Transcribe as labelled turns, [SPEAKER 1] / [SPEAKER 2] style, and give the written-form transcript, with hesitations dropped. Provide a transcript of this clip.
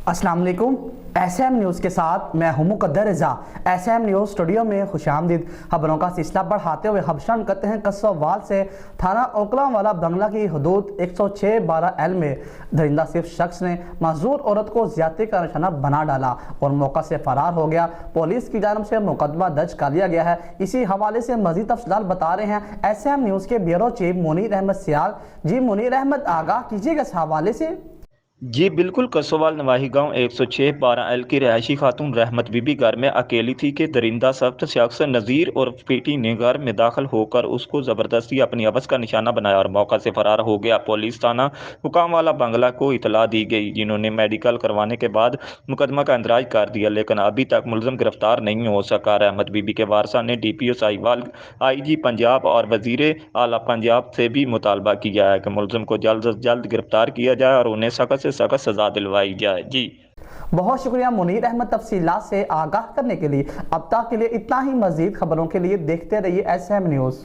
[SPEAKER 1] अस्सलाम वालेकुम। SM news के साथ मैं हूं मुकद्दर रज़ा। SM न्यूज़ स्टूडियो में खुशामदीद। खबरों का सिलसिला बढ़ाते हुए खबशान करते हैं कसोवाल से। थाना ओकलावाला बंगला की हदूद 106/12L में दरिंदा सिर्फ शख्स ने माजूर औरत को ज्यादती का निशाना बना डाला और मौका से फरार हो गया। पुलिस की जानब से मुकदमा दर्ज कर लिया गया है। इसी हवाले से मजीद तफसीलात बता रहे हैं SM न्यूज़ के ब्यूरो चीफ मुनीर अहमद सियाल। जी मुनीर अहमद, आगाह कीजिएगा इस हवाले से।
[SPEAKER 2] जी बिल्कुल। कसोवाल नवाही गांव 106/12L की रहायशी खातून रहमत बीबी घर में अकेली थी कि दरिंदा सख्त शख्स नज़ीर और पीटी ने घर में दाखिल होकर उसको ज़बरदस्ती अपनी हवस का निशाना बनाया और मौका से फरार हो गया। पुलिस थाना हुकामवाला बंगला को इतला दी गई, जिन्होंने मेडिकल करवाने के बाद मुकदमा का इंदराज कर दिया, लेकिन अभी तक मुलज़म गिरफ्तार नहीं हो सका। रहमत बीबी के वारसा ने DPO साहिवाल, IG पंजाब और वज़ीर आला पंजाब से भी मुतालबा किया है कि मुलज़म को जल्द अज जल्द गिरफ्तार किया जाए और उन्हें सख्त से सख्त सजा दिलवाई जाए। जी
[SPEAKER 1] बहुत शुक्रिया मुनीर अहमद तफसीलात से आगाह करने के लिए। अब तक के लिए इतना ही। मजीद खबरों के लिए देखते रहिए SM न्यूज़।